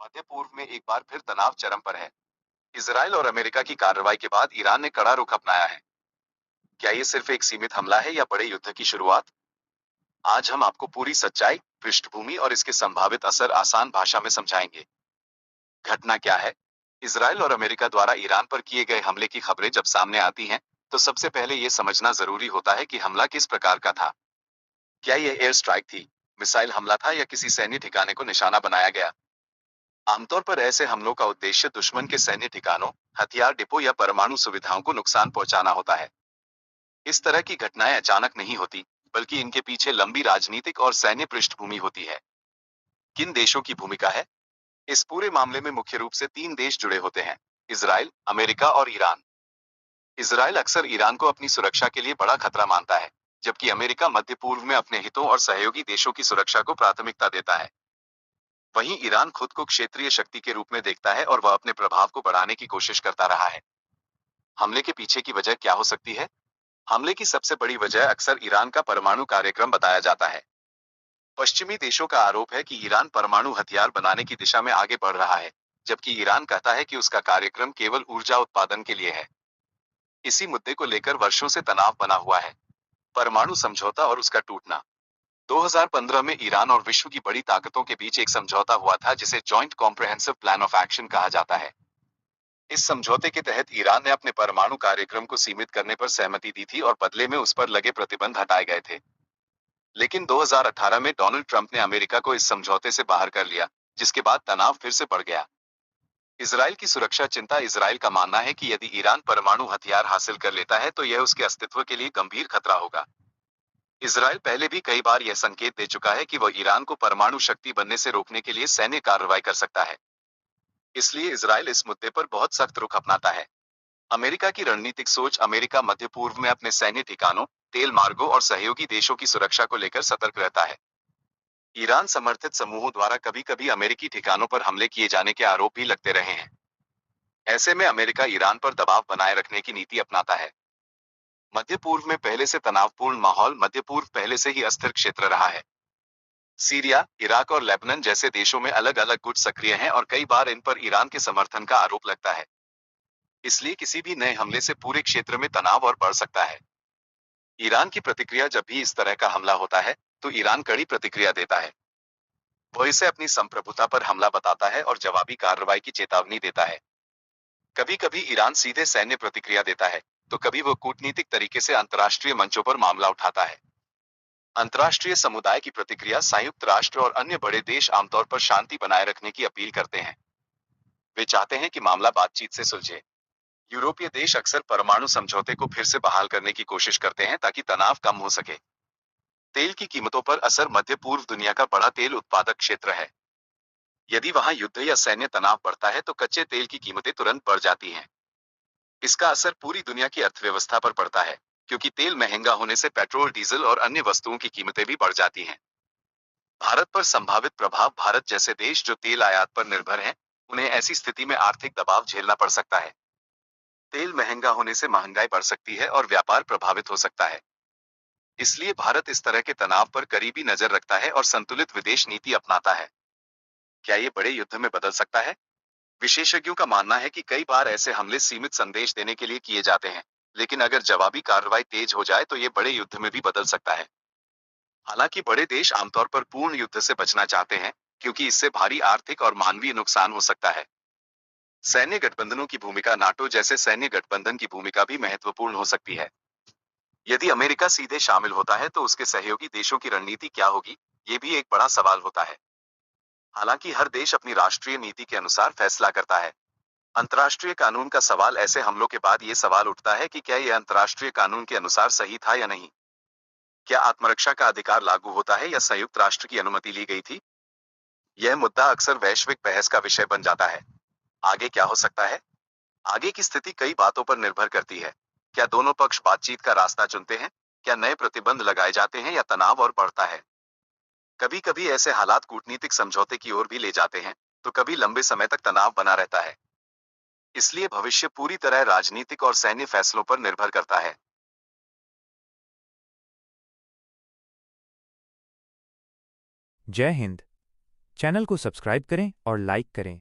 मध्य पूर्व में एक बार फिर तनाव चरम पर है। इसराइल और अमेरिका की कार्रवाई के बाद ईरान ने कड़ा रुख अपनाया है। क्या ये सिर्फ एक सीमित हमला है या बड़े युद्ध की शुरुआत? आज हम आपको पूरी सच्चाई, पृष्ठभूमि और इसके संभावित असर आसान भाषा में समझाएंगे। घटना क्या है? इसराइल और अमेरिका द्वारा ईरान पर किए गए हमले की खबरें जब सामने आती हैं, तो सबसे पहले ये समझना जरूरी होता है कि हमला किस प्रकार का था। क्या ये एयर स्ट्राइक थी, मिसाइल हमला था या किसी सैन्य ठिकाने को निशाना बनाया गया? आमतौर पर ऐसे हमलों का उद्देश्य दुश्मन के सैन्य ठिकानों, हथियार डिपो या परमाणु सुविधाओं को नुकसान पहुंचाना होता है। इस तरह की घटनाएं अचानक नहीं होती, बल्कि इनके पीछे लंबी राजनीतिक और सैन्य पृष्ठभूमि होती है। किन देशों की भूमिका है? इस पूरे मामले में मुख्य रूप से तीन देश जुड़े होते हैं: इसराइल, अमेरिका और ईरान। इसराइल अक्सर ईरान को अपनी सुरक्षा के लिए बड़ा खतरा मानता है, जबकि अमेरिका मध्य पूर्व में अपने हितों और सहयोगी देशों की सुरक्षा को प्राथमिकता देता है। वहीं ईरान खुद को क्षेत्रीय शक्ति के रूप में देखता है और वह अपने प्रभाव को बढ़ाने की कोशिश करता रहा है। हमले के पीछे की वजह क्या हो सकती है? हमले की सबसे बड़ी वजह अक्सर ईरान का परमाणु कार्यक्रम बताया जाता है। पश्चिमी देशों का आरोप है कि ईरान परमाणु हथियार बनाने की दिशा में आगे बढ़ रहा है, जबकि ईरान कहता है कि उसका कार्यक्रम केवल ऊर्जा उत्पादन के लिए है। इसी मुद्दे को लेकर वर्षों से तनाव बना हुआ है। परमाणु समझौता और उसका टूटना। 2015 में ईरान और विश्व की बड़ी ताकतों के बीच एक समझौता हुआ था जिसे joint comprehensive plan of action कहा जाता है। इस समझौते के तहत ईरान ने अपने परमाणु कार्यक्रम को सीमित करने पर सहमति दी थी और बदले में उस पर लगे प्रतिबंध हटाए गए थे। लेकिन 2018 में डोनाल्ड ट्रंप ने अमेरिका को इस समझौते से बाहर कर लिया, जिसके बाद तनाव फिर से बढ़ गया। इसराइल की सुरक्षा चिंता। इसराइल का मानना है कि यदि ईरान परमाणु हथियार हासिल कर लेता है तो यह उसके अस्तित्व के लिए गंभीर खतरा होगा। इसराइल पहले भी कई बार यह संकेत दे चुका है कि वह ईरान को परमाणु शक्ति बनने से रोकने के लिए सैन्य कार्रवाई कर सकता है। इसलिए इसराइल इस मुद्दे पर बहुत सख्त रुख अपनाता है। अमेरिका की रणनीतिक सोच। अमेरिका मध्य पूर्व में अपने सैन्य ठिकानों, तेल मार्गों और सहयोगी देशों की सुरक्षा को लेकर सतर्क रहता है। ईरान समर्थित समूहों द्वारा कभी कभी अमेरिकी ठिकानों पर हमले किए जाने के आरोप भी लगते रहे हैं। ऐसे में अमेरिका ईरान पर दबाव बनाए रखने की नीति अपनाता है। मध्य पूर्व में पहले से तनावपूर्ण माहौल। मध्य पूर्व पहले से ही अस्थिर क्षेत्र रहा है। सीरिया, इराक और लेबनान जैसे देशों में अलग अलग गुट सक्रिय हैं और कई बार इन पर ईरान के समर्थन का आरोप लगता है। इसलिए किसी भी नए हमले से पूरे क्षेत्र में तनाव और बढ़ सकता है। ईरान की प्रतिक्रिया। जब भी इस तरह का हमला होता है, तो ईरान कड़ी प्रतिक्रिया देता है। वह इसे अपनी संप्रभुता पर हमला बताता है और जवाबी कार्रवाई की चेतावनी देता है। कभी कभी ईरान सीधे सैन्य प्रतिक्रिया देता है, तो कभी वो कूटनीतिक तरीके से अंतर्राष्ट्रीय मंचों पर मामला उठाता है। अंतर्राष्ट्रीय समुदाय की प्रतिक्रिया। संयुक्त राष्ट्र और अन्य बड़े देश आमतौर पर शांति बनाए रखने की अपील करते हैं। वे चाहते हैं कि मामला बातचीत से सुलझे। यूरोपीय देश अक्सर परमाणु समझौते को फिर से बहाल करने की कोशिश करते हैं ताकि तनाव कम हो सके। तेल की कीमतों पर असर। मध्य पूर्व दुनिया का बड़ा तेल उत्पादक क्षेत्र है। यदि वहां युद्ध या सैन्य तनाव बढ़ता है तो कच्चे तेल की कीमतें तुरंत बढ़ जाती हैं। इसका असर पूरी दुनिया की अर्थव्यवस्था पर पड़ता है, क्योंकि तेल महंगा होने से पेट्रोल, डीजल और अन्य वस्तुओं की कीमतें भी बढ़ जाती हैं। भारत पर संभावित प्रभाव। भारत जैसे देश जो तेल आयात पर निर्भर हैं, उन्हें ऐसी स्थिति में आर्थिक दबाव झेलना पड़ सकता है। तेल महंगा होने से महंगाई बढ़ सकती है और व्यापार प्रभावित हो सकता है। इसलिए भारत इस तरह के तनाव पर करीबी नजर रखता है और संतुलित विदेश नीति अपनाता है। क्या ये बड़े युद्ध में बदल सकता है? विशेषज्ञों का मानना है कि कई बार ऐसे हमले सीमित संदेश देने के लिए किए जाते हैं, लेकिन अगर जवाबी कार्रवाई तेज हो जाए तो ये बड़े युद्ध में भी बदल सकता है। हालांकि बड़े देश आमतौर पर पूर्ण युद्ध से बचना चाहते हैं, क्योंकि इससे भारी आर्थिक और मानवीय नुकसान हो सकता है। सैन्य गठबंधनों की भूमिका। नाटो जैसे सैन्य गठबंधन की भूमिका भी महत्वपूर्ण हो सकती है। यदि अमेरिका सीधे शामिल होता है तो उसके सहयोगी देशों की रणनीति क्या होगी, ये भी एक बड़ा सवाल होता है। हालांकि हर देश अपनी राष्ट्रीय नीति के अनुसार फैसला करता है। अंतर्राष्ट्रीय कानून का सवाल। ऐसे हमलों के बाद ये सवाल उठता है कि क्या यह अंतर्राष्ट्रीय कानून के अनुसार सही था या नहीं। क्या आत्मरक्षा का अधिकार लागू होता है या संयुक्त राष्ट्र की अनुमति ली गई थी? यह मुद्दा अक्सर वैश्विक बहस का विषय बन जाता है। आगे क्या हो सकता है? आगे की स्थिति कई बातों पर निर्भर करती है। क्या दोनों पक्ष बातचीत का रास्ता चुनते हैं? क्या नए प्रतिबंध लगाए जाते हैं या तनाव और बढ़ता है? कभी कभी ऐसे हालात कूटनीतिक समझौते की ओर भी ले जाते हैं, तो कभी लंबे समय तक तनाव बना रहता है। इसलिए भविष्य पूरी तरह राजनीतिक और सैन्य फैसलों पर निर्भर करता है। जय हिंद। चैनल को सब्सक्राइब करें और लाइक करें